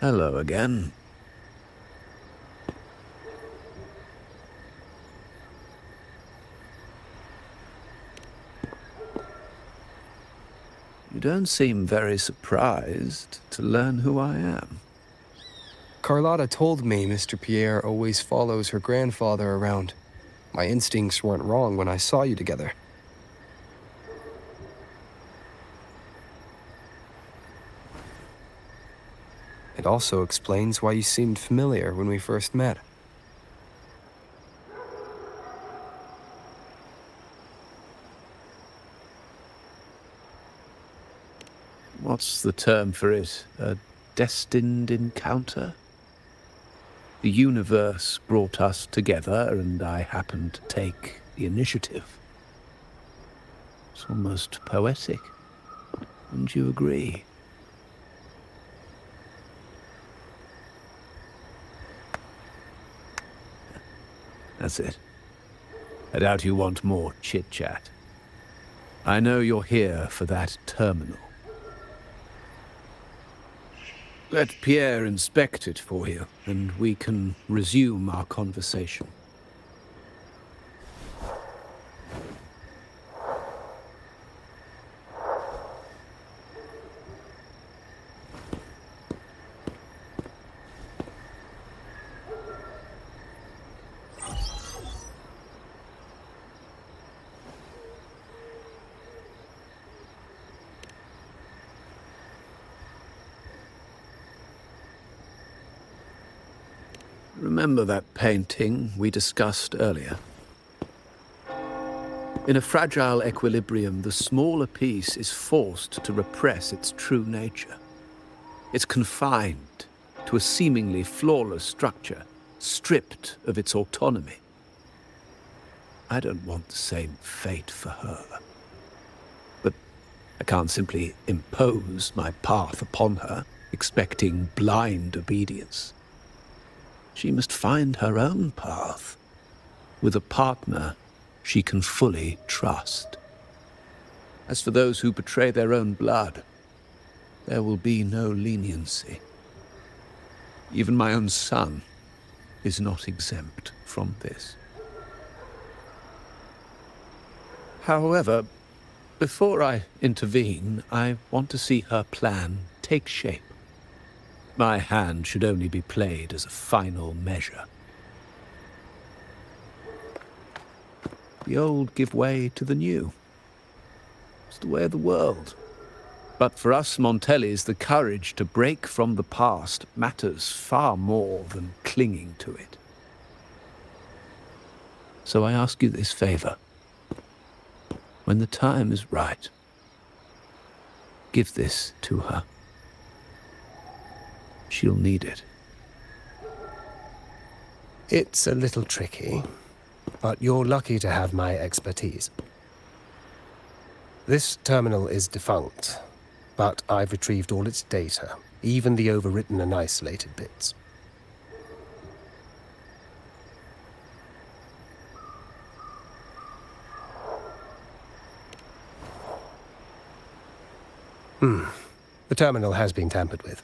Hello again. You don't seem very surprised to learn who I am. Carlotta told me Mr. Pierre always follows her grandfather around. My instincts weren't wrong when I saw you together. It also explains why you seemed familiar when we first met. What's the term for it? A destined encounter? The universe brought us together, and I happened to take the initiative. It's almost poetic. Wouldn't you agree? That's it. I doubt you want more chit-chat. I know you're here for that terminal. Let Pierre inspect it for you, and we can resume our conversation. Remember that painting we discussed earlier? In a fragile equilibrium, the smaller piece is forced to repress its true nature. It's confined to a seemingly flawless structure, stripped of its autonomy. I don't want the same fate for her. But I can't simply impose my path upon her, expecting blind obedience. She must find her own path, with a partner she can fully trust. As for those who betray their own blood, there will be no leniency. Even my own son is not exempt from this. However, before I intervene, I want to see her plan take shape. My hand should only be played as a final measure. The old give way to the new. It's the way of the world. But for us Montellis, the courage to break from the past matters far more than clinging to it. So I ask you this favor. When the time is right, give this to her. She'll need it. It's a little tricky, but you're lucky to have my expertise. This terminal is defunct, but I've retrieved all its data, even the overwritten and isolated bits. The terminal has been tampered with,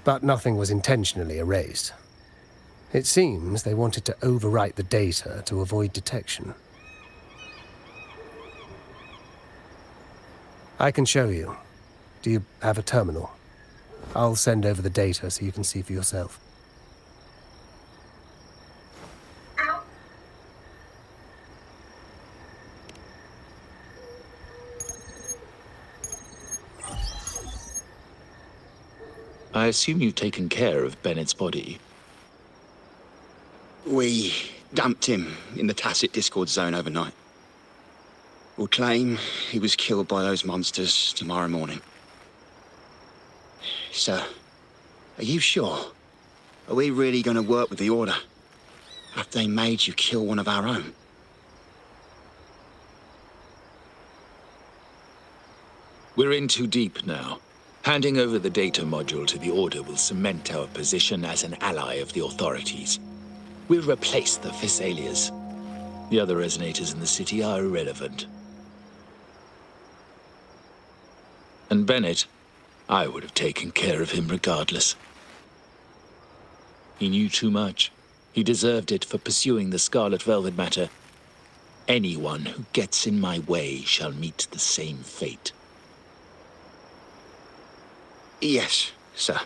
but nothing was intentionally erased. It seems they wanted to overwrite the data to avoid detection. I can show you. Do you have a terminal? I'll send over the data so you can see for yourself. I assume you've taken care of Bennett's body. We dumped him in the tacit discord zone overnight. We'll claim he was killed by those monsters tomorrow morning. Sir, are you sure? Are we really going to work with the Order after they made you kill one of our own? We're in too deep now. Handing over the data module to the Order will cement our position as an ally of the authorities. We'll replace the Thessalias. The other resonators in the city are irrelevant. And Bennett, I would have taken care of him regardless. He knew too much. He deserved it for pursuing the Scarlet Velvet matter. Anyone who gets in my way shall meet the same fate. Yes, sir.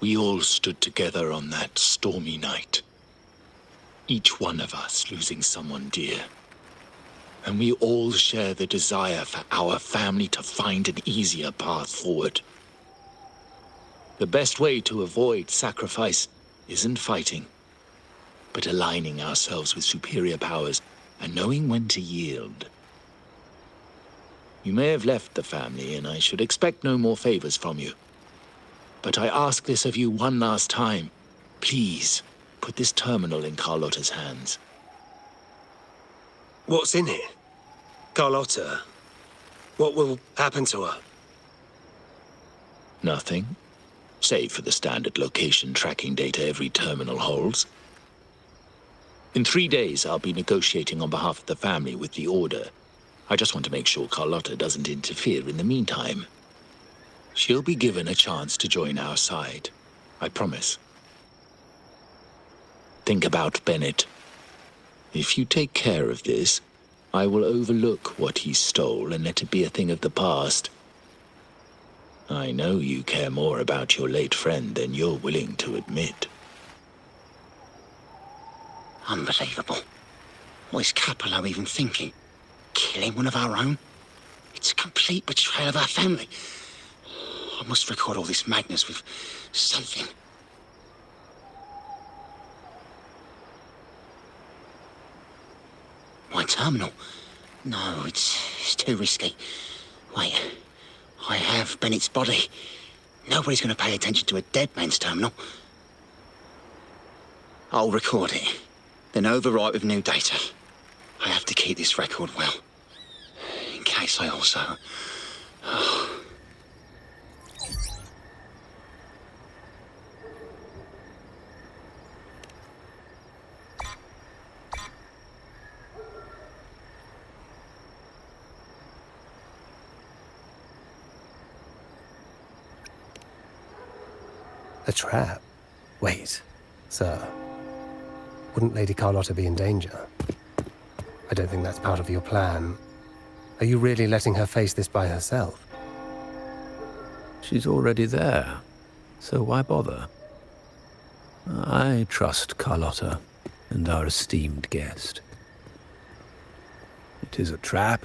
We all stood together on that stormy night. Each one of us losing someone dear. And we all share the desire for our family to find an easier path forward. The best way to avoid sacrifice isn't fighting, but aligning ourselves with superior powers and knowing when to yield. You may have left the family, and I should expect no more favors from you. But I ask this of you one last time. Please, put this terminal in Carlotta's hands. What's in it? Carlotta? What will happen to her? Nothing, save for the standard location tracking data every terminal holds. In 3 days, I'll be negotiating on behalf of the family with the Order. I just want to make sure Carlotta doesn't interfere in the meantime. She'll be given a chance to join our side. I promise. Think about Bennett. If you take care of this, I will overlook what he stole and let it be a thing of the past. I know you care more about your late friend than you're willing to admit. Unbelievable. What is Capello even thinking? Killing one of our own? It's a complete betrayal of our family. I must record all this madness with something. My terminal? No, it's too risky. Wait, I have Bennett's body. Nobody's going to pay attention to a dead man's terminal. I'll record it, then overwrite with new data. I have to keep this record well, in case I also... A trap? Wait, sir. Wouldn't Lady Carlotta be in danger? I don't think that's part of your plan. Are you really letting her face this by herself? She's already there, so why bother? I trust Carlotta and our esteemed guest. It is a trap,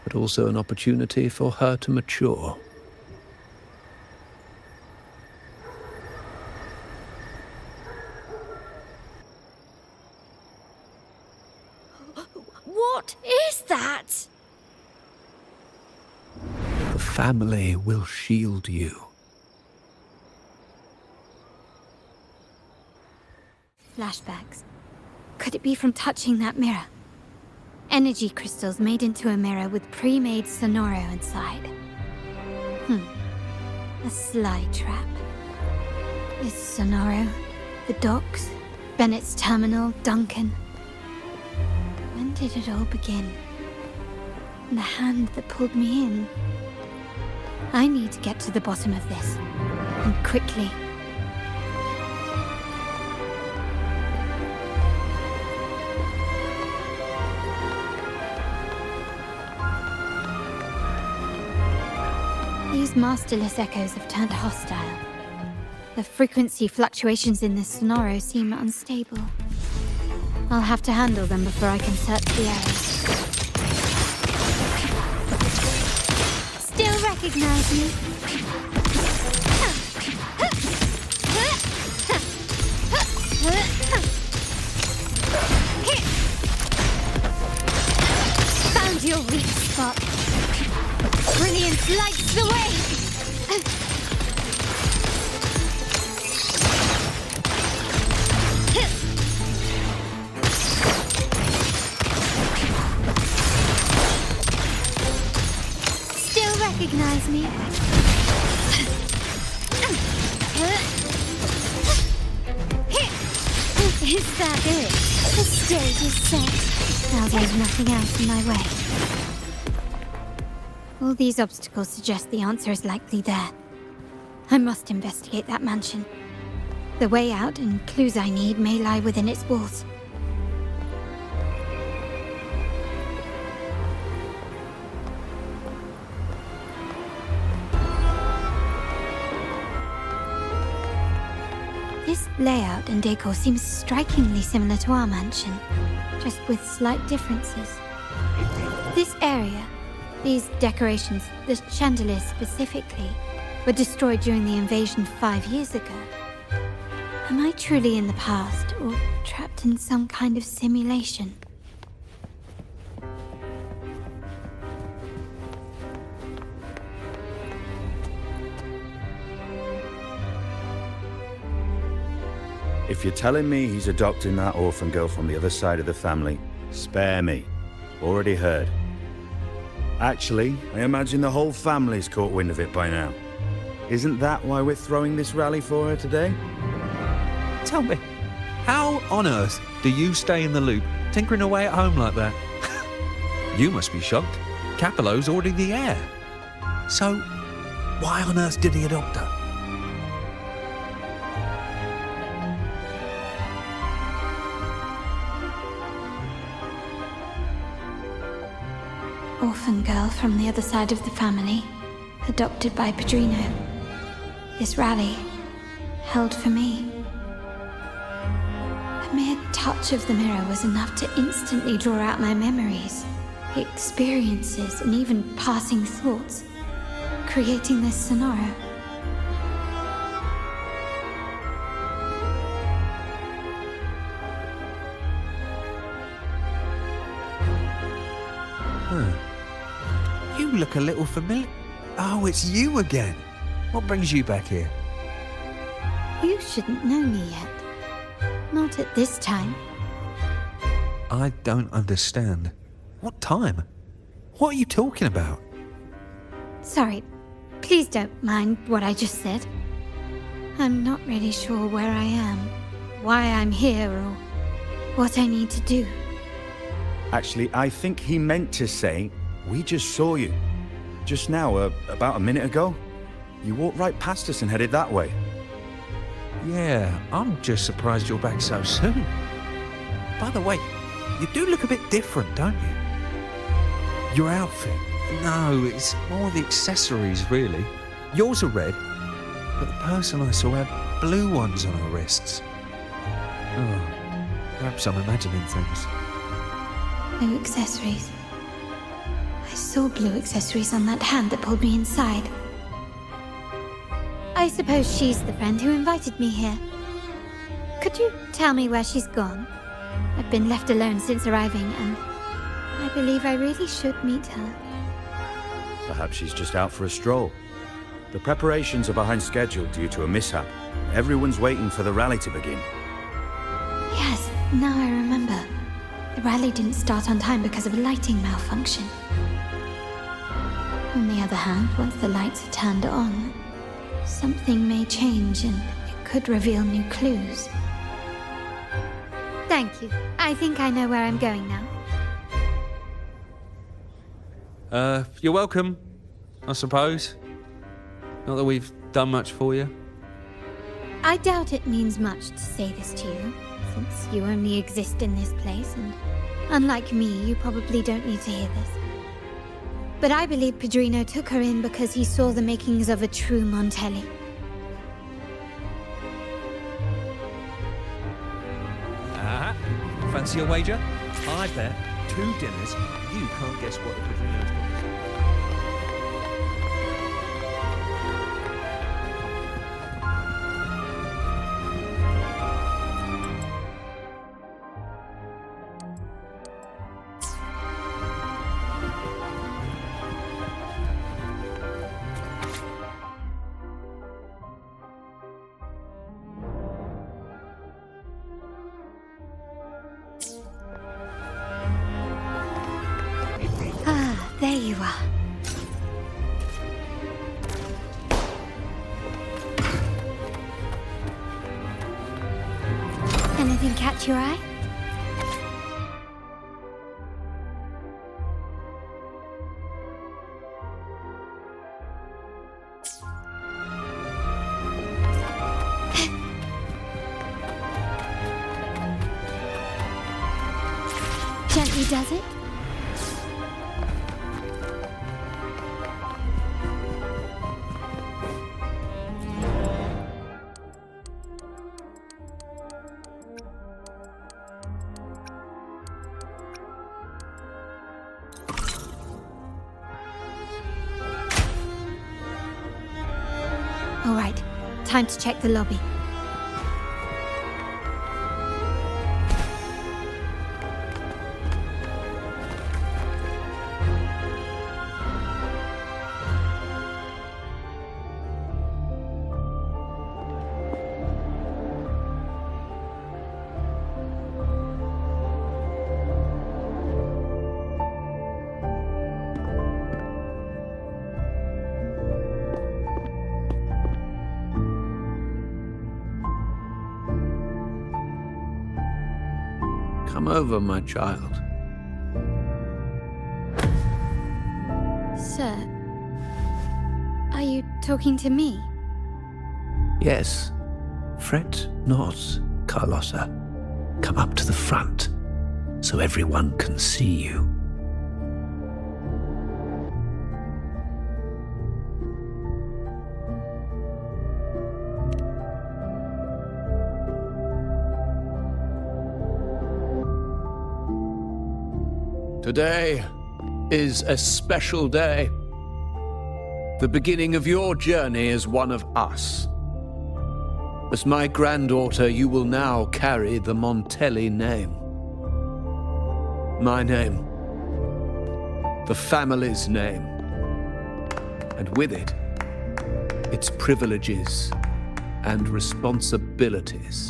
but also an opportunity for her to mature. What is that? The family will shield you. Flashbacks. Could it be from touching that mirror? Energy crystals made into a mirror with pre-made Sonoro inside. A sly trap. Is Sonoro, the docks, Bennett's terminal, Duncan? When did it all begin? The hand that pulled me in. I need to get to the bottom of this, and quickly. These masterless echoes have turned hostile. The frequency fluctuations in this Sonoro seem unstable. I'll have to handle them before I can search the area. Still recognize me? Found your weak spot. Brilliance lights the way! Recognize me? Is that it? The stage is set. Now there's nothing else in my way. All these obstacles suggest the answer is likely there. I must investigate that mansion. The way out and clues I need may lie within its walls. This layout and decor seems strikingly similar to our mansion, just with slight differences. This area, these decorations, the chandeliers specifically, were destroyed during the invasion 5 years ago. Am I truly in the past, or trapped in some kind of simulation? If you're telling me he's adopting that orphan girl from the other side of the family, spare me. Already heard. Actually, I imagine the whole family's caught wind of it by now. Isn't that why we're throwing this rally for her today? Tell me, how on earth do you stay in the loop, tinkering away at home like that? You must be shocked. Capello's already the heir. So, why on earth did he adopt her? Orphan girl from the other side of the family, adopted by Padrino. This rally, held for me. A mere touch of the mirror was enough to instantly draw out my memories, experiences, and even passing thoughts, creating this scenario. You look a little familiar. Oh, it's you again. What brings you back here? You shouldn't know me yet. Not at this time. I don't understand. What time? What are you talking about? Sorry, please don't mind what I just said. I'm not really sure where I am, why I'm here, or what I need to do. Actually, I think he meant to say, we just saw you. Just now, about a minute ago. You walked right past us and headed that way. Yeah, I'm just surprised you're back so soon. By the way, you do look a bit different, don't you? Your outfit. No, it's more the accessories, really. Yours are red, but the person I saw had blue ones on her wrists. Oh, perhaps I'm imagining things. Blue accessories. I saw blue accessories on that hand that pulled me inside. I suppose she's the friend who invited me here. Could you tell me where she's gone? I've been left alone since arriving, and I believe I really should meet her. Perhaps she's just out for a stroll. The preparations are behind schedule due to a mishap. Everyone's waiting for the rally to begin. Yes, now I remember. The rally didn't start on time because of a lighting malfunction. On the other hand, once the lights are turned on, something may change and it could reveal new clues. Thank you. I think I know where I'm going now. You're welcome, I suppose. Not that we've done much for you. I doubt it means much to say this to you, since you only exist in this place, and unlike me, you probably don't need to hear this. But I believe Padrino took her in because he saw the makings of a true Montelli. Fancy a wager? I bet 2 dinners, you can't guess what the Padrino's got. There you are. Anything catch your eye? he does it? All right, time to check the lobby. Come over, my child. Sir, are you talking to me? Yes. Fret not, Carlotta. Come up to the front, so everyone can see you. Today is a special day. The beginning of your journey as one of us. As my granddaughter, you will now carry the Montelli name. My name. The family's name. And with it, its privileges and responsibilities.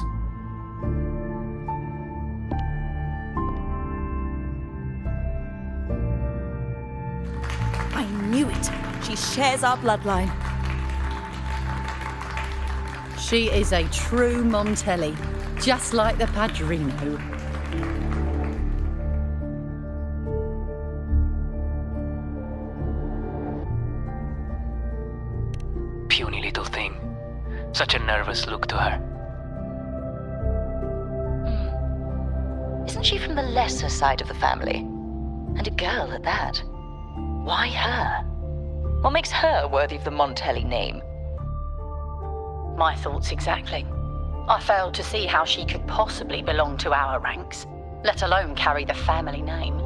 I knew it. She shares our bloodline. She is a true Montelli, just like the Padrino. Puny little thing. Such a nervous look to her. Isn't she from the lesser side of the family? And a girl at that. Why her? What makes her worthy of the Montelli name? My thoughts exactly. I failed to see how she could possibly belong to our ranks, let alone carry the family name.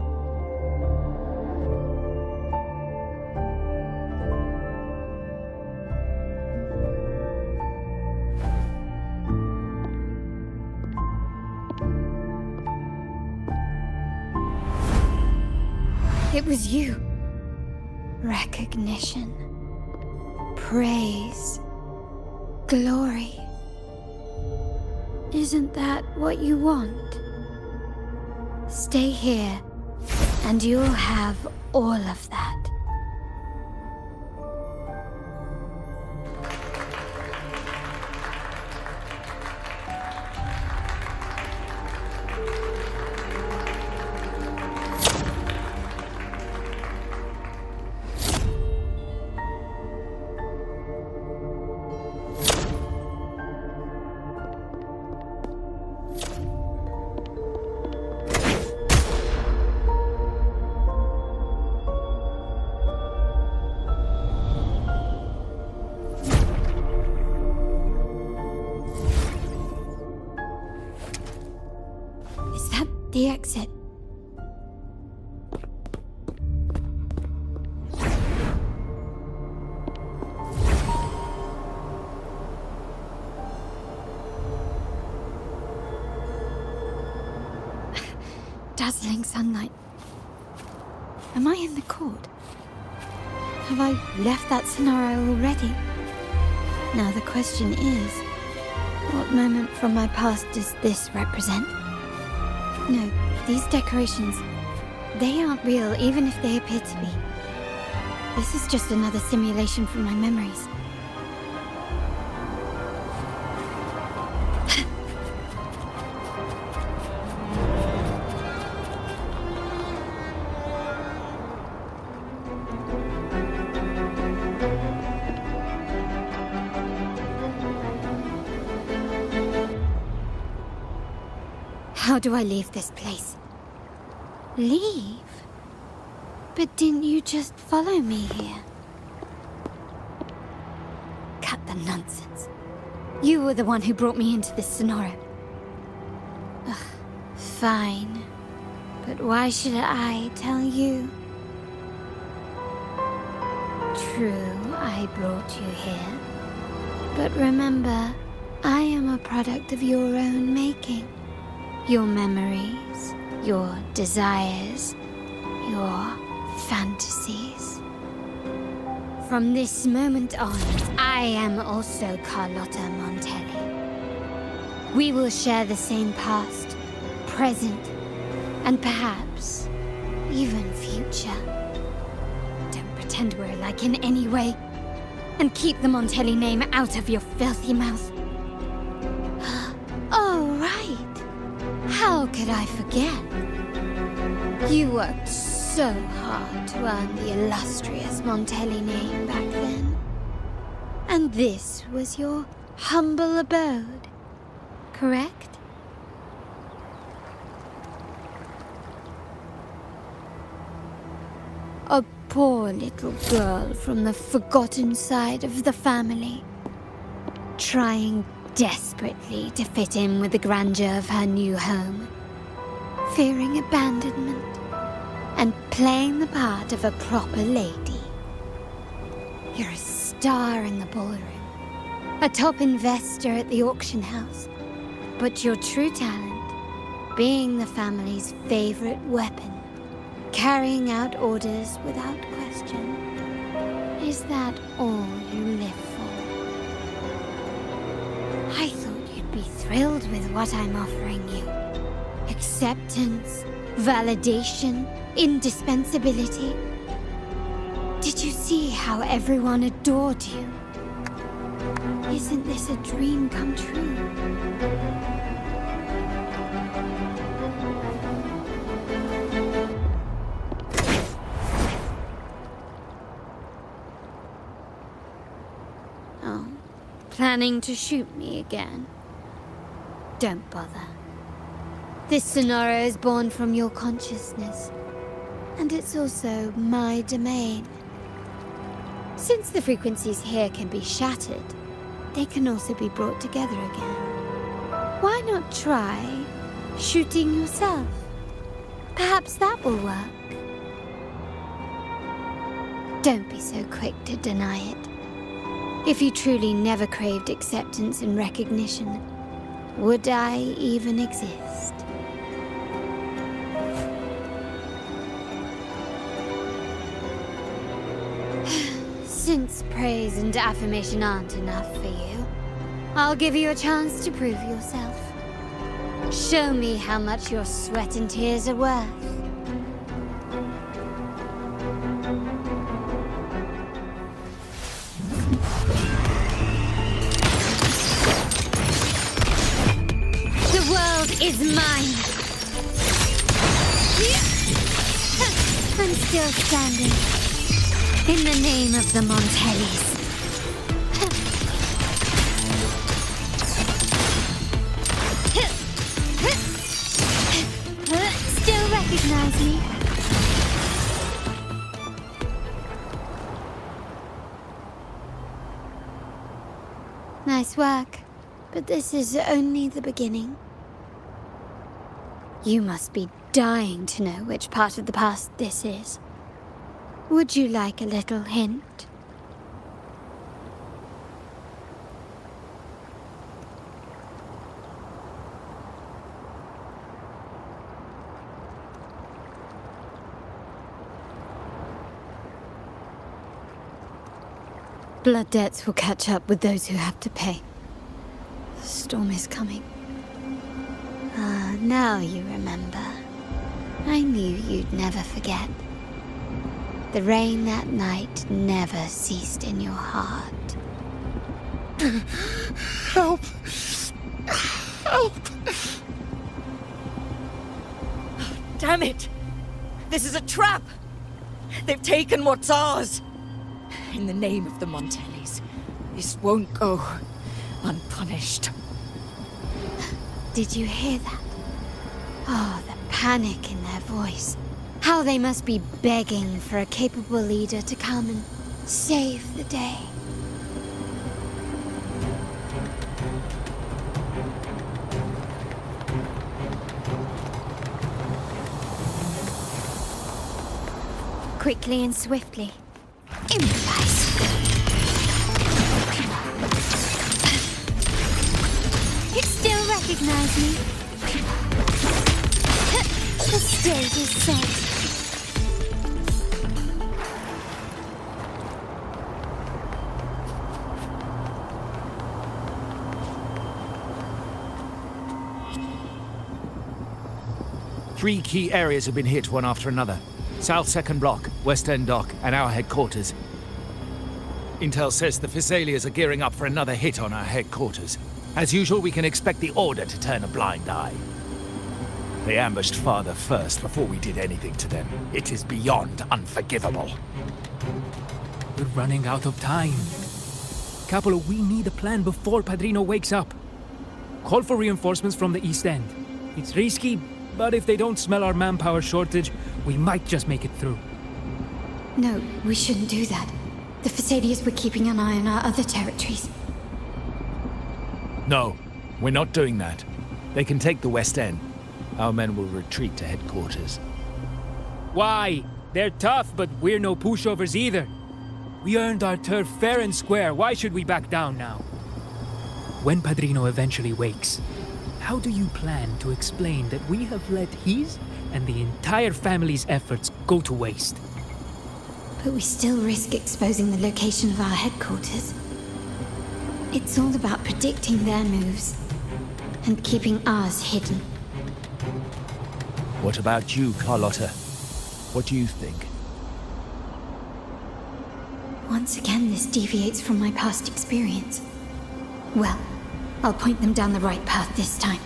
It was you. Recognition. Praise. Glory. Isn't that what you want? Stay here, and you'll have all of that. The exit. Dazzling sunlight. Am I in the court? Have I left that scenario already? Now the question is, what moment from my past does this represent? No, these decorations, they aren't real, even if they appear to be. This is just another simulation from my memories. How do I leave this place? Leave? But didn't you just follow me here? Cut the nonsense. You were the one who brought me into this scenario. Ugh, fine. But why should I tell you? True, I brought you here. But remember, I am a product of your own making. Your memories, your desires, your fantasies. From this moment on, I am also Carlotta Montelli. We will share the same past, present, and perhaps even future. Don't pretend we're alike in any way, and keep the Montelli name out of your filthy mouth. Oh, right. How could I forget? You worked so hard to earn the illustrious Montelli name back then. And this was your humble abode, correct? A poor little girl from the forgotten side of the family, trying desperately to fit in with the grandeur of her new home, fearing abandonment, and playing the part of a proper lady. You're a star in the ballroom, a top investor at the auction house, but your true talent, being the family's favorite weapon, carrying out orders without question. Is that all you live for? I thought you'd be thrilled with what I'm offering you. Acceptance, validation, indispensability. Did you see how everyone adored you? Isn't this a dream come true? Oh, planning to shoot me again? Don't bother. This scenario is born from your consciousness, and it's also my domain. Since the frequencies here can be shattered, they can also be brought together again. Why not try shooting yourself? Perhaps that will work. Don't be so quick to deny it. If you truly never craved acceptance and recognition, would I even exist? Since praise and affirmation aren't enough for you, I'll give you a chance to prove yourself. Show me how much your sweat and tears are worth. The world is mine. I'm still standing. In the name of the Montellis. Still recognize me? Nice work, but this is only the beginning. You must be dying to know which part of the past this is. Would you like a little hint? Blood debts will catch up with those who have to pay. The storm is coming. Ah, now you remember. I knew you'd never forget. The rain that night never ceased in your heart. Help! Help! Damn it! This is a trap! They've taken what's ours! In the name of the Montellis, this won't go unpunished. Did you hear that? Oh, the panic in their voice. How they must be begging for a capable leader to come and save the day. Quickly and swiftly. Improvise. It still recognize me. The stage is set. Three key areas have been hit one after another. South Second Block, West End Dock, and our headquarters. Intel says the Thessalians are gearing up for another hit on our headquarters. As usual, we can expect the Order to turn a blind eye. They ambushed Father first before we did anything to them. It is beyond unforgivable. We're running out of time. Capolo, we need a plan before Padrino wakes up. Call for reinforcements from the East End. It's risky, but if they don't smell our manpower shortage, we might just make it through. No, we shouldn't do that. The Thessalians were keeping an eye on our other territories. No, we're not doing that. They can take the West End. Our men will retreat to headquarters. Why? They're tough, but we're no pushovers either. We earned our turf fair and square. Why should we back down now? When Padrino eventually wakes, how do you plan to explain that we have let his and the entire family's efforts go to waste? But we still risk exposing the location of our headquarters. It's all about predicting their moves and keeping ours hidden. What about you, Carlotta? What do you think? Once again, this deviates from my past experience. Well, I'll point them down the right path this time.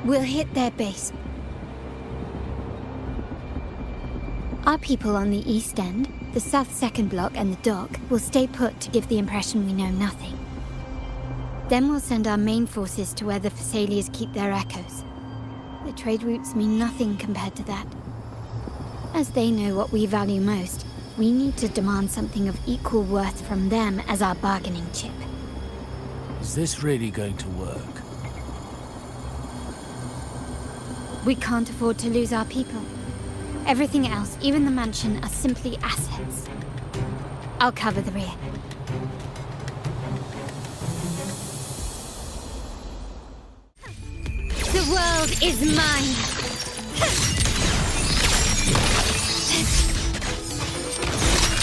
We'll hit their base. Our people on the East End, the South Second Block and the Dock will stay put to give the impression we know nothing. Then we'll send our main forces to where the Thessalians keep their echoes. The trade routes mean nothing compared to that. As they know what we value most, we need to demand something of equal worth from them as our bargaining chip. Is this really going to work? We can't afford to lose our people. Everything else, even the mansion, are simply assets. I'll cover the rear. The world is mine!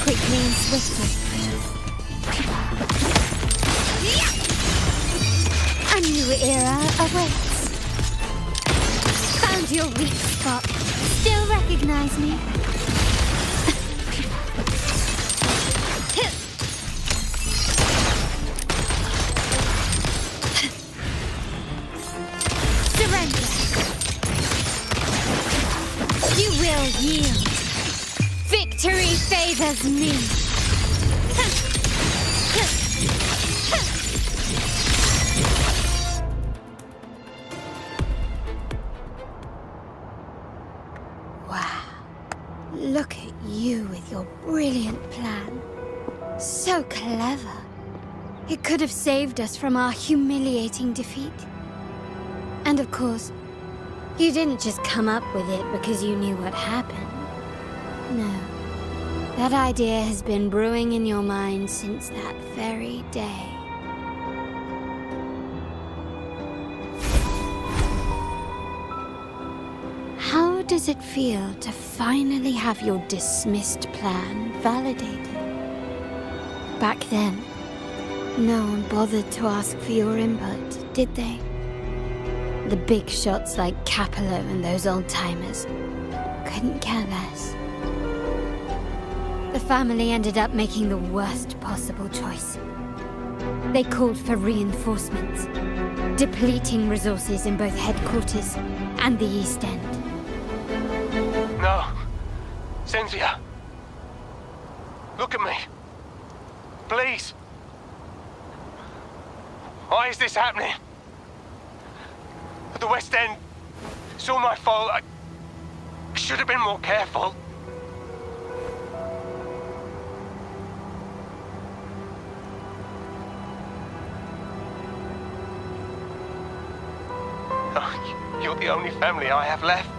Quickly and swiftly. A new era awaits. Found your weak spot. Still recognize me? Surrender. You will yield. Victory favors me. Wow. Look at you with your brilliant plan. So clever. It could have saved us from our humiliating defeat. And of course, you didn't just come up with it because you knew what happened. No. That idea has been brewing in your mind since that very day. How does it feel to finally have your dismissed plan validated? Back then, no one bothered to ask for your input, did they? The big shots like Capello and those old-timers couldn't care less. The family ended up making the worst possible choice. They called for reinforcements, depleting resources in both headquarters and the East End. No. Cynthia. Look at me. Please. Why is this happening? At the West End. It's all my fault. should have been more careful. Oh, you're the only family I have left.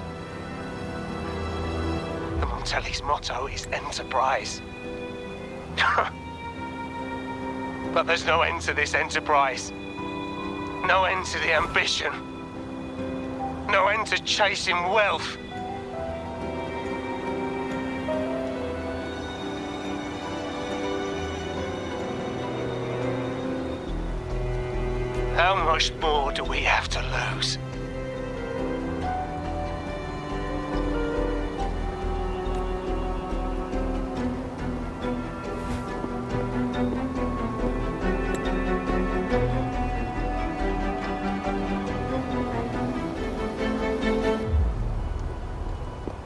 The Montelli's motto is enterprise. But there's no end to this enterprise. No end to the ambition. No end to chasing wealth. How much more do we have to lose?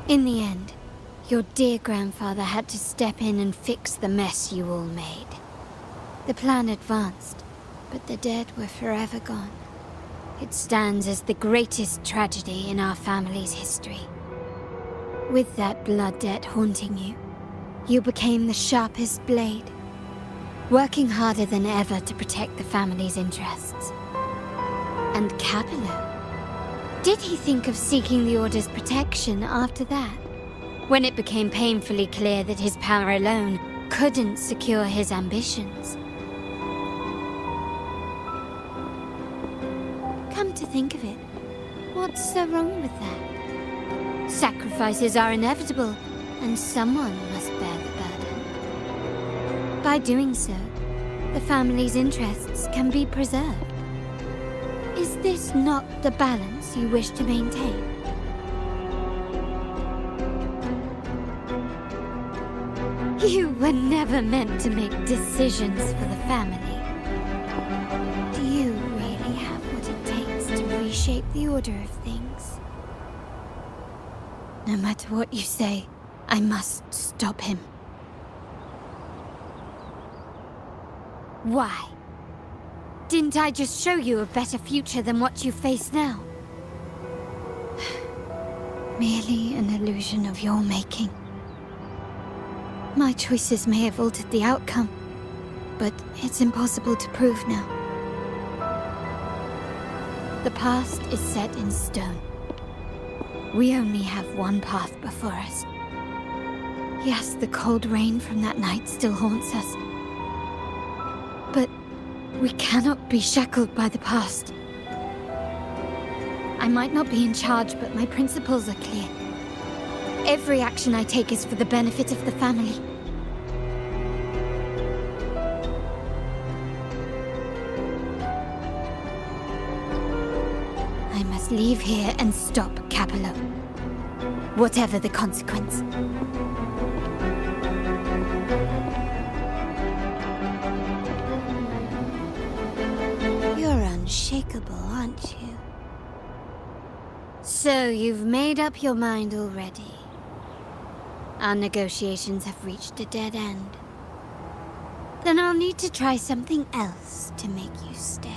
In the end, your dear grandfather had to step in and fix the mess you all made. The plan advanced, but the dead were forever gone. It stands as the greatest tragedy in our family's history. With that blood debt haunting you, you became the sharpest blade, working harder than ever to protect the family's interests. And Capello? Did he think of seeking the Order's protection after that? When it became painfully clear that his power alone couldn't secure his ambitions. Come to think of it, what's so wrong with that? Sacrifices are inevitable, and someone must bear the burden. By doing so, the family's interests can be preserved. Is this not the balance you wish to maintain? You were never meant to make decisions for the family. Do you really have what it takes to reshape the order of things? No matter what you say, I must stop him. Why? Didn't I just show you a better future than what you face now? Merely an illusion of your making. My choices may have altered the outcome, but it's impossible to prove now. The past is set in stone. We only have one path before us. Yes, the cold rain from that night still haunts us. But we cannot be shackled by the past. I might not be in charge, but my principles are clear. Every action I take is for the benefit of the family. I must leave here and stop Capello. Whatever the consequence. You're unshakable, aren't you? So you've made up your mind already. Our negotiations have reached a dead end. Then I'll need to try something else to make you stay.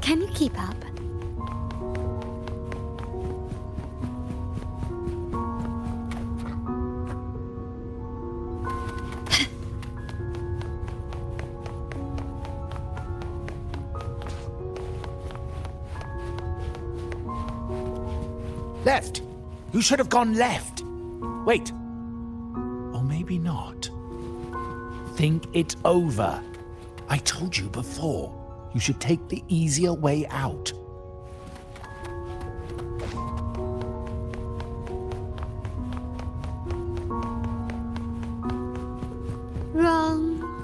Can you keep up? Left! You should have gone left. Wait. Or maybe not. Think it over. I told you before. You should take the easier way out.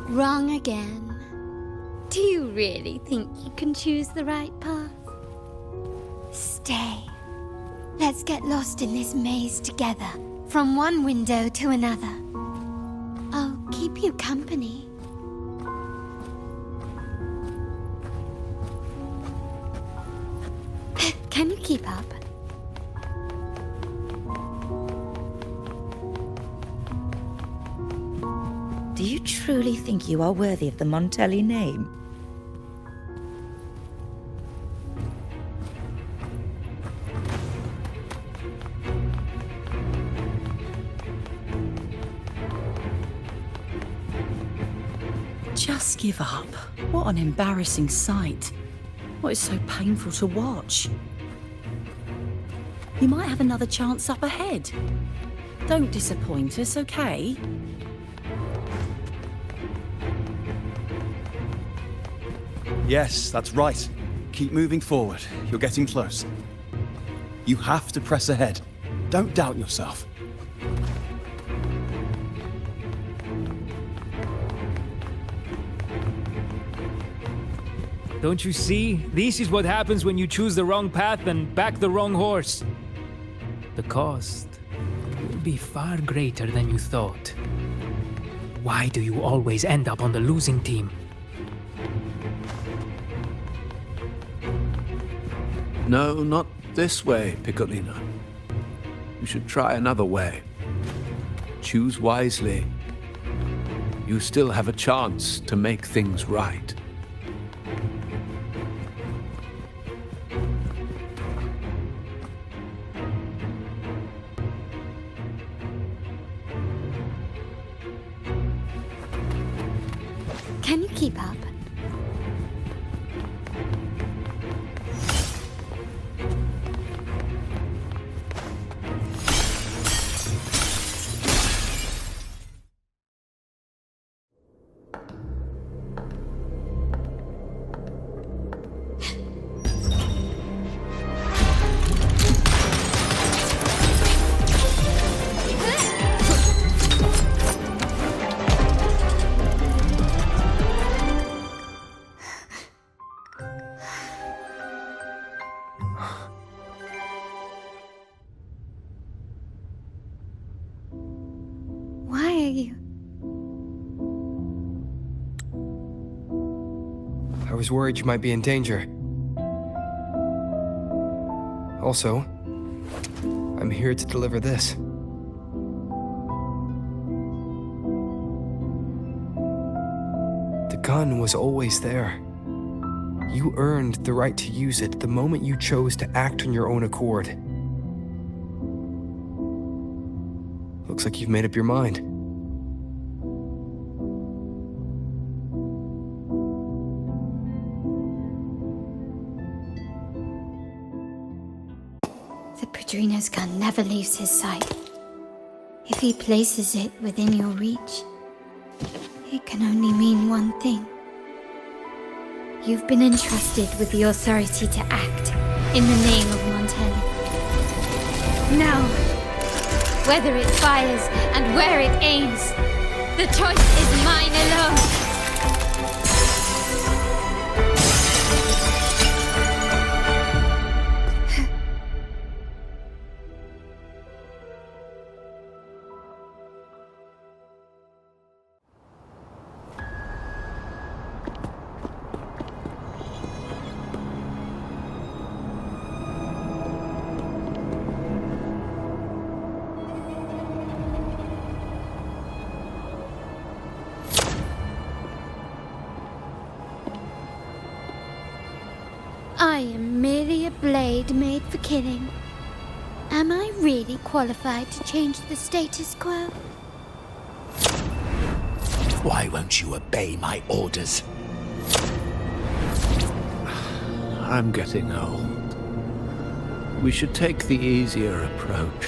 Wrong again. Do you really think you can choose the right path? Stay. Let's get lost in this maze together, from one window to another. I'll keep you company. Can you keep up? Do you truly think you are worthy of the Montelli name? Just give up. What an embarrassing sight. What is so painful to watch? You might have another chance up ahead. Don't disappoint us, okay? Yes, that's right. Keep moving forward. You're getting close. You have to press ahead. Don't doubt yourself. Don't you see? This is what happens when you choose the wrong path and back the wrong horse. The cost will be far greater than you thought. Why do you always end up on the losing team? No, not this way, Piccolino. You should try another way. Choose wisely. You still have a chance to make things right. Can you keep up? Why are you? I was worried you might be in danger. Also, I'm here to deliver this. The gun was always there. You earned the right to use it the moment you chose to act on your own accord. Looks like you've made up your mind. The Padrino's gun never leaves his sight. If he places it within your reach, it can only mean one thing. You've been entrusted with the authority to act in the name of Montelli. Now, whether it fires and where it aims, the choice is mine alone. I am merely a blade made for killing. Am I really qualified to change the status quo? Why won't you obey my orders? I'm getting old. We should take the easier approach.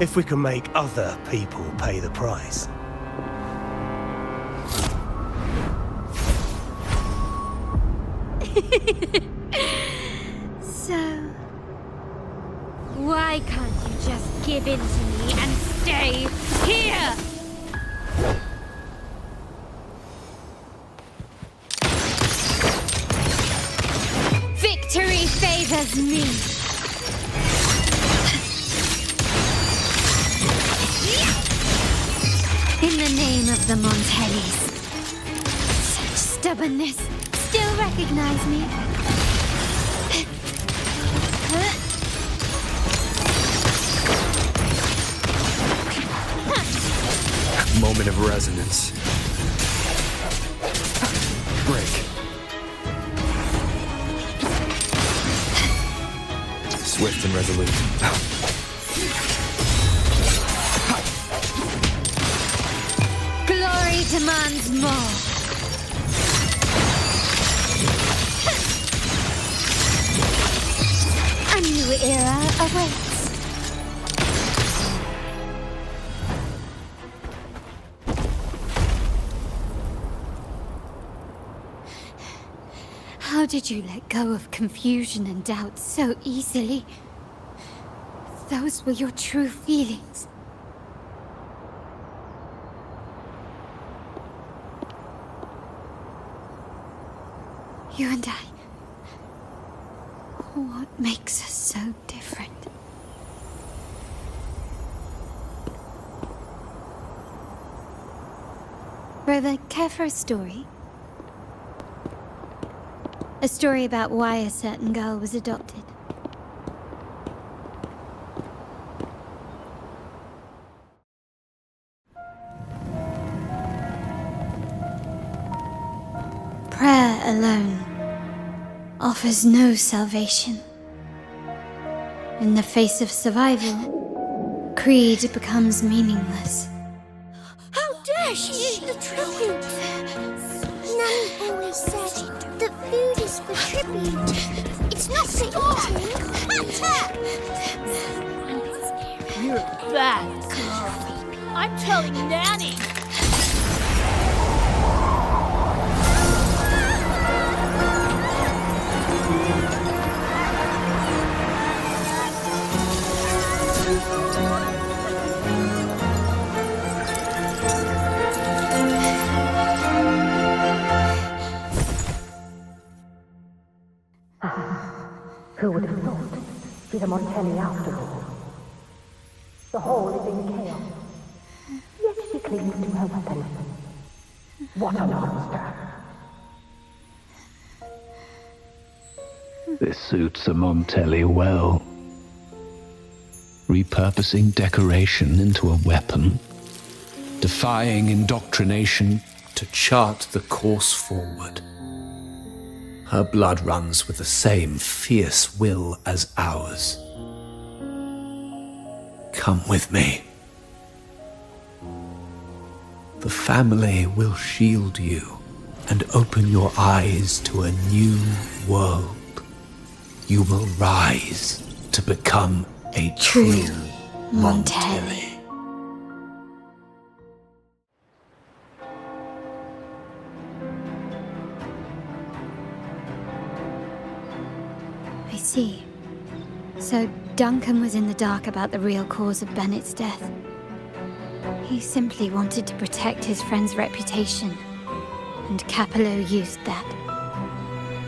If we can make other people pay the price. So, why can't you just give in to me and stay here? Victory favors me. In the name of the Montellis. Such stubbornness. Still recognize me? moment of resonance. Break. Swift and resolute. Glory demands more. A new era awaits. How did you let go of confusion and doubt so easily? Those were your true feelings. You and I. What makes us so different? Brother, care for a story? A story about why a certain girl was adopted. Prayer alone offers no salvation. In the face of survival, creed becomes meaningless. How dare she eat the tribute? Nanny always said that food is for tribute. It's not for eating. You're bad, Clara. I'm telling Nanny. Who would have thought? She's a Montelli after all. The hall is in chaos. Yet she clings to her weapon. What a monster! This suits a Montelli well. Repurposing decoration into a weapon, defying indoctrination to chart the course forward. Her blood runs with the same fierce will as ours. Come with me. The family will shield you and open your eyes to a new world. You will rise to become a true Montelli. I see. So Duncan was in the dark about the real cause of Bennett's death. He simply wanted to protect his friend's reputation, and Capello used that.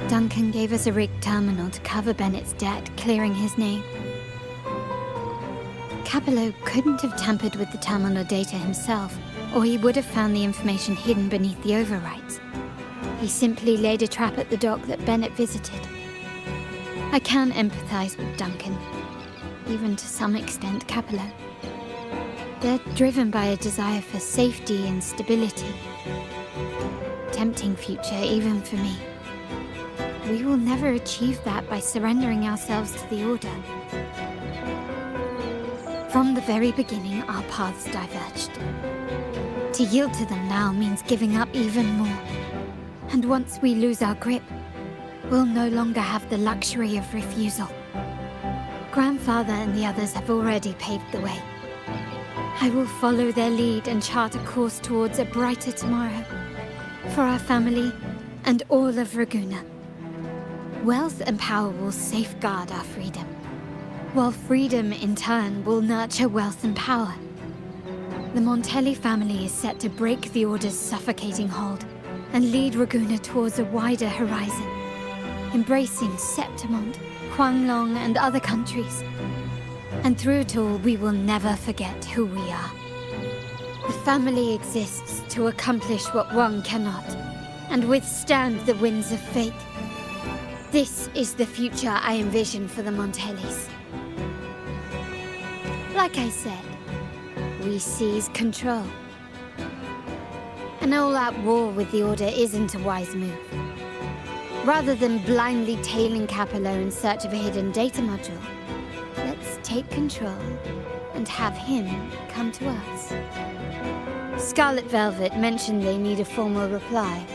Duncan gave us a rigged terminal to cover Bennett's debt, clearing his name. Capello couldn't have tampered with the terminal data himself, or he would have found the information hidden beneath the overwrites. He simply laid a trap at the dock that Bennett visited. I can empathize with Duncan, even to some extent Capello. They're driven by a desire for safety and stability. Tempting future, even for me. We will never achieve that by surrendering ourselves to the Order. From the very beginning, our paths diverged. To yield to them now means giving up even more. And once we lose our grip, we'll no longer have the luxury of refusal. Grandfather and the others have already paved the way. I will follow their lead and chart a course towards a brighter tomorrow. For our family and all of Raguna. Wealth and power will safeguard our freedom, while freedom in turn will nurture wealth and power. The Montelli family is set to break the Order's suffocating hold and lead Raguna towards a wider horizon, embracing Septimont, Huanglong, and other countries. And through it all, we will never forget who we are. The family exists to accomplish what one cannot, and withstand the winds of fate. This is the future I envision for the Montellis. Like I said, we seize control. An all-out war with the Order isn't a wise move. Rather than blindly tailing Capello in search of a hidden data module, let's take control and have him come to us. Scarlet Velvet mentioned they need a formal reply,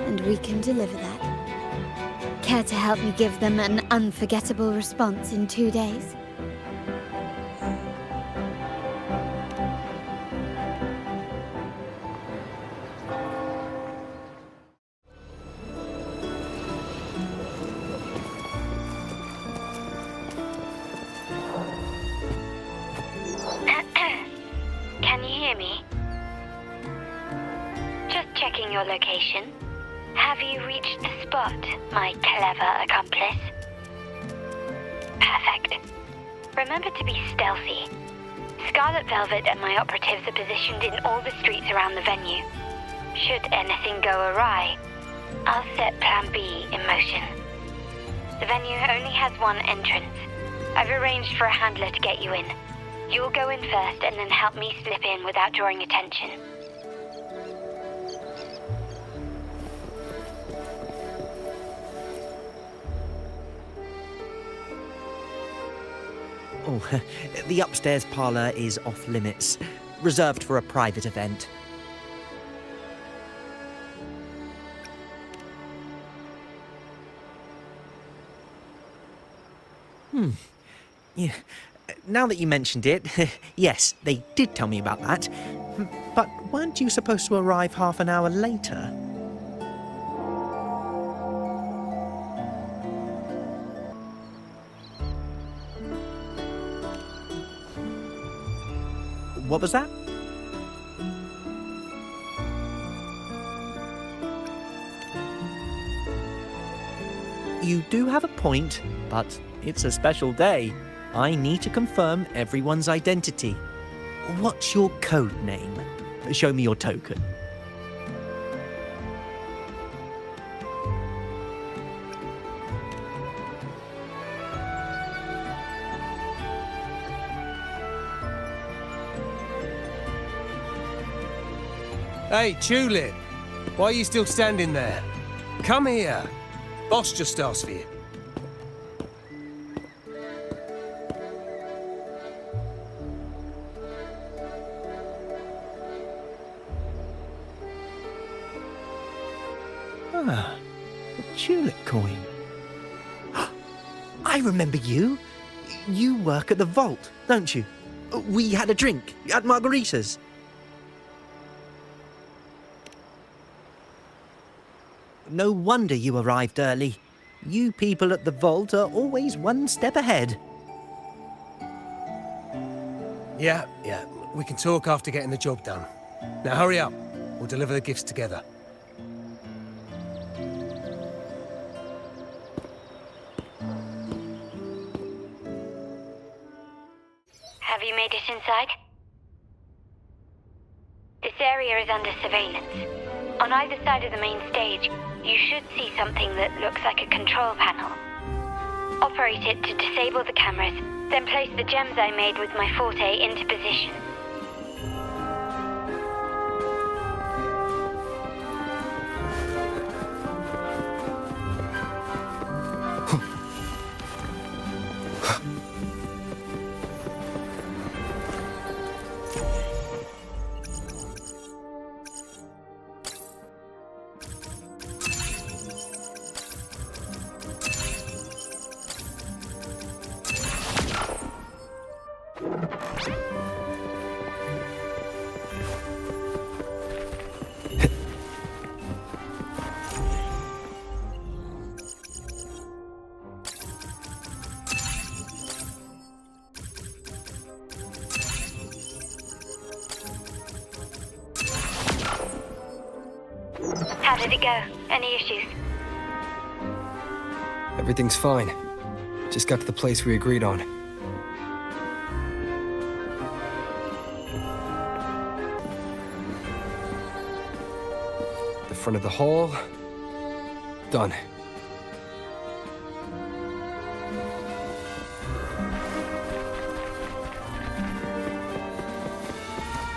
and we can deliver that. Care to help me give them an unforgettable response in 2 days? Can you hear me? Just checking your location. Have you reached the spot, my clever accomplice? Perfect. Remember to be stealthy. Scarlet Velvet and my operatives are positioned in all the streets around the venue. Should anything go awry, I'll set Plan B in motion. The venue only has one entrance. I've arranged for a handler to get you in. You'll go in first and then help me slip in without drawing attention. Oh, the upstairs parlour is off limits, reserved for a private event. Yeah. Now that you mentioned it, yes, they did tell me about that. But weren't you supposed to arrive half an hour later? What was that? You do have a point, but it's a special day. I need to confirm everyone's identity. What's your code name? Show me your token. Hey, Tulip! Why are you still standing there? Come here. Boss just asked for you. Ah, a tulip coin. I remember you. You work at the vault, don't you? We had a drink at Margarita's. No wonder you arrived early. You people at the vault are always one step ahead. Yeah. We can talk after getting the job done. Now hurry up. We'll deliver the gifts together. Have you made it inside? This area is under surveillance. On either side of the main stage, you should see something that looks like a control panel. Operate it to disable the cameras, then place the gems I made with my forte into position. How did it go? Any issues? Everything's fine. Just got to the place we agreed on. The front of the hall. Done.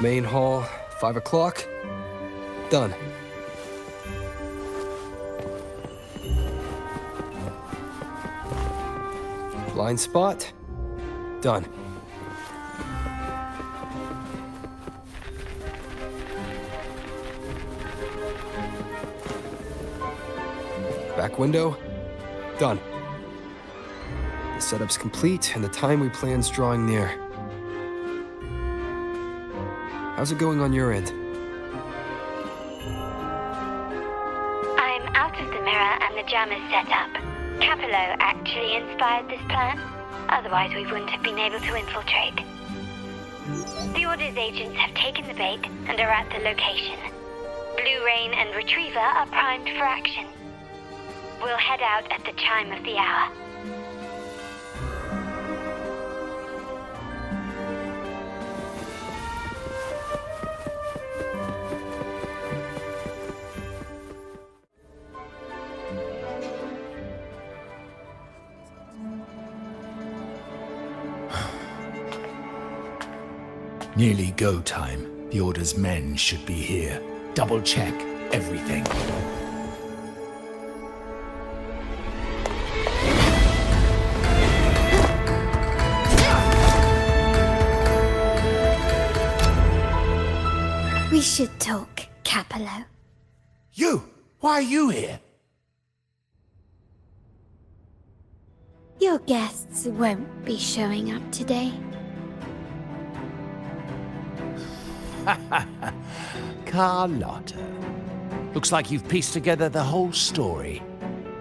Main hall, 5 o'clock. Done. Blind spot. Done. Back window. Done. The setup's complete, and the time we planned's drawing near. How's it going on your end? I'm out of the mirror and the jam is set up. Capello actually inspired this plan. Otherwise, we wouldn't have been able to infiltrate. The Order's agents have taken the bait and are at the location. Blue Rain and Retriever are primed for action. We'll head out at the chime of the hour. Nearly go time. The Order's men should be here. Double check everything. We should talk, Capello. You! Why are you here? Your guests won't be showing up today. Carlotta. Looks like you've pieced together the whole story.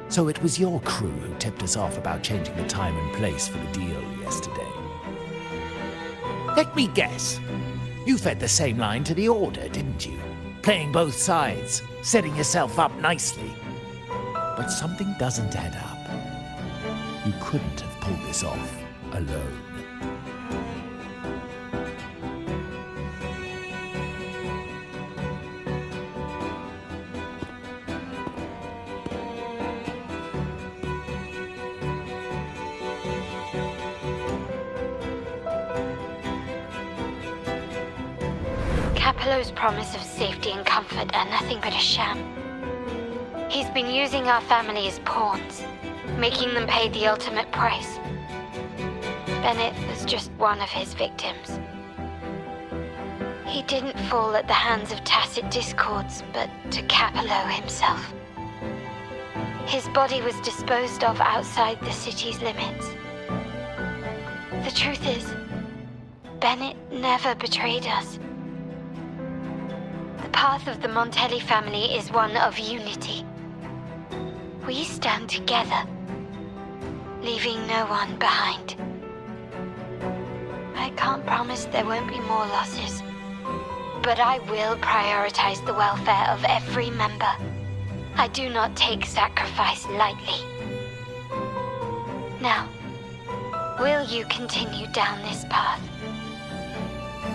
So it was your crew who tipped us off about changing the time and place for the deal yesterday. Let me guess. You fed the same line to the Order, didn't you? Playing both sides, setting yourself up nicely. But something doesn't add up. You couldn't have pulled this off alone. Capello's promise of safety and comfort are nothing but a sham. He's been using our family as pawns, making them pay the ultimate price. Bennett was just one of his victims. He didn't fall at the hands of tacit discords, but to Capello himself. His body was disposed of outside the city's limits. The truth is, Bennett never betrayed us. The path of the Montelli family is one of unity. We stand together, leaving no one behind. I can't promise there won't be more losses, but I will prioritize the welfare of every member. I do not take sacrifice lightly. Now, will you continue down this path?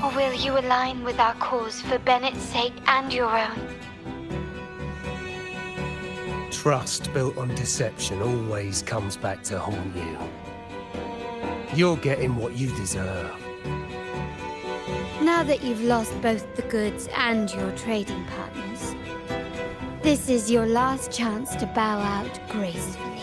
Or will you align with our cause for Bennett's sake and your own? Trust built on deception always comes back to haunt you. You're getting what you deserve. Now that you've lost both the goods and your trading partners, this is your last chance to bow out gracefully.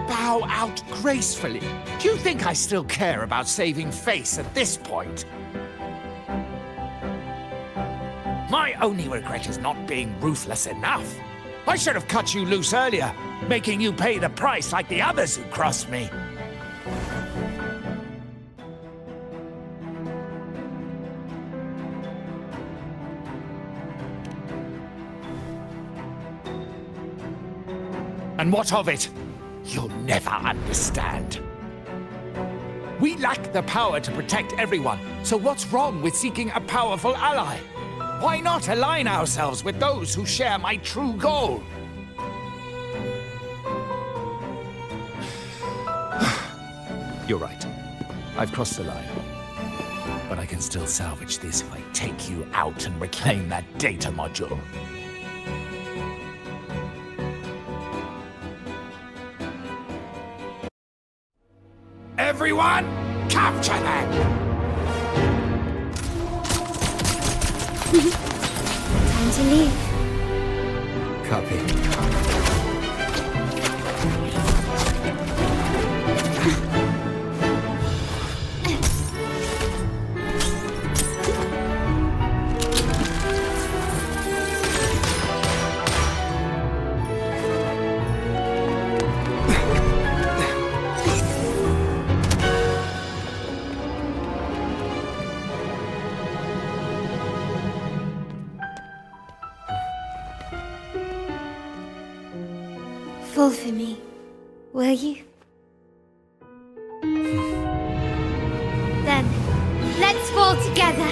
Bow out gracefully. Do you think I still care about saving face at this point? My only regret is not being ruthless enough. I should have cut you loose earlier, making you pay the price like the others who crossed me. And what of it? You'll never understand. We lack the power to protect everyone, so what's wrong with seeking a powerful ally? Why not align ourselves with those who share my true goal? You're right. I've crossed the line. But I can still salvage this if I take you out and reclaim that data module. Everyone, Capture them! Time to leave. Copy. Fall for me, will you? Then, let's fall together.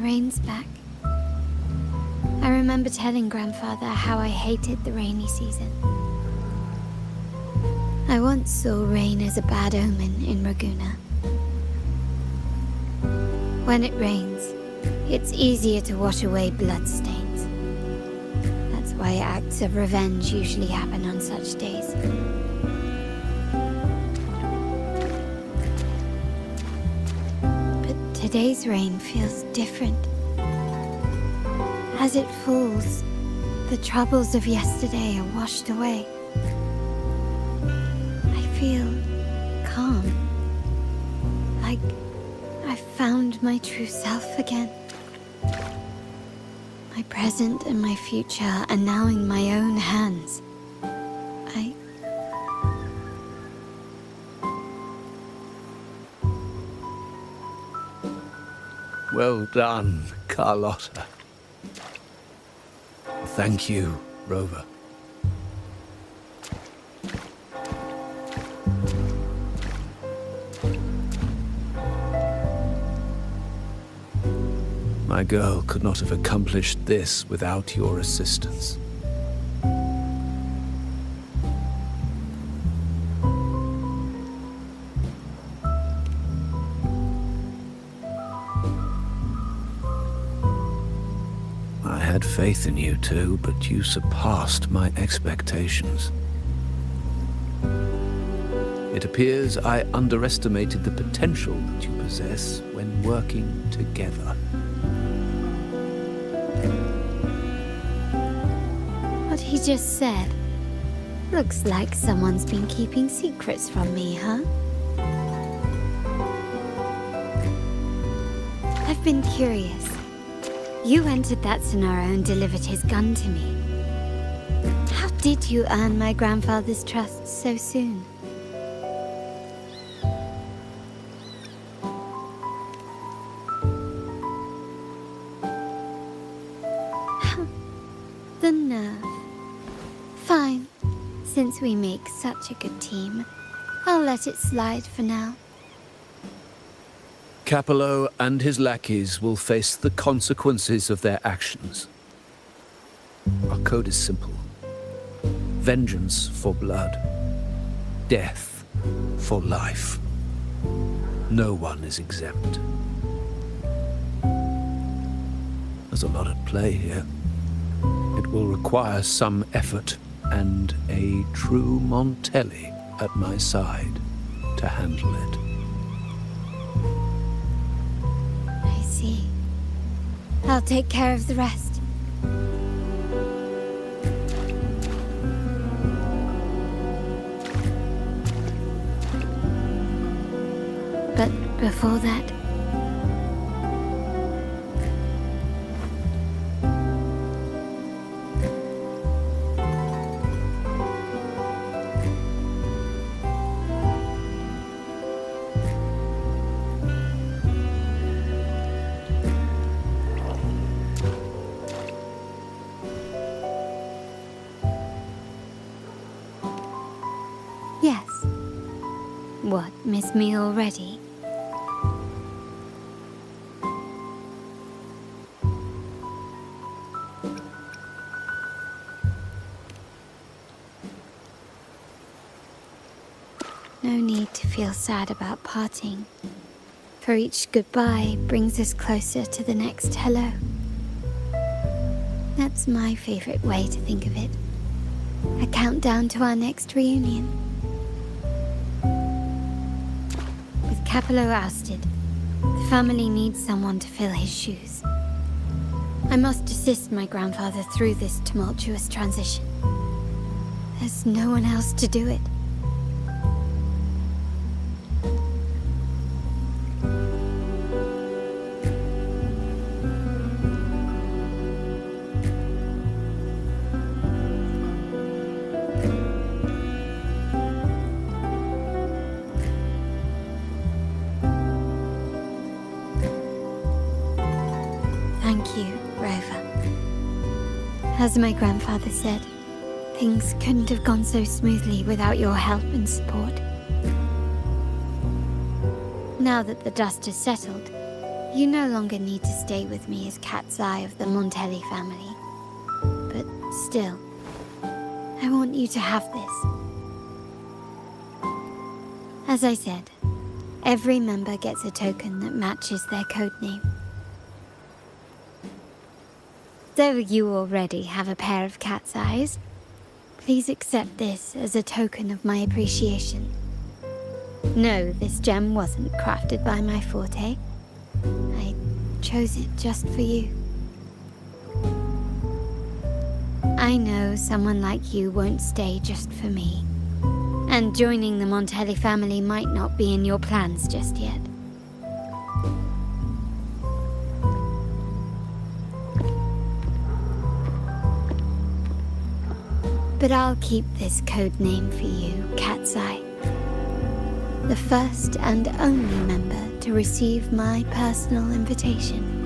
Rain's back. I remember telling Grandfather how I hated the rainy season. I once saw rain as a bad omen in Raguna. When it rains, it's easier to wash away bloodstains. That's why acts of revenge usually happen on such days. Today's rain feels different. As it falls, the troubles of yesterday are washed away. I feel calm. Like I've found my true self again. My present and my future are now in my own hands. Well done, Carlotta. Thank you, Rover. My girl could not have accomplished this without your assistance. I had faith in you too, but you surpassed my expectations. It appears I underestimated the potential that you possess when working together. What he just said. Looks like someone's been keeping secrets from me, huh? I've been curious. You entered that Sonora and delivered his gun to me. How did you earn my grandfather's trust so soon? The nerve. Fine. Since we make such a good team, I'll let it slide for now. Capello and his lackeys will face the consequences of their actions. Our code is simple. Vengeance for blood. Death for life. No one is exempt. There's a lot at play here. It will require some effort and a true Montelli at my side to handle it. I see. I'll take care of the rest. But before that, miss me already? No need to feel sad about parting, for each goodbye brings us closer to the next hello. That's my favorite way to think of it. A countdown to our next reunion. With Capello ousted, the family needs someone to fill his shoes. I must assist my grandfather through this tumultuous transition. There's no one else to do it. Thank you, Rover. As my grandfather said, things couldn't have gone so smoothly without your help and support. Now that the dust has settled, you no longer need to stay with me as cat's eye of the Montelli family. But still, I want you to have this. As I said, every member gets a token that matches their codename. Though you already have a pair of cat's eyes, please accept this as a token of my appreciation. No, this gem wasn't crafted by my forte. I chose it just for you. I know someone like you won't stay just for me, and joining the Montelli family might not be in your plans just yet. But I'll keep this code name for you, Cat's Eye. The first and only member to receive my personal invitation.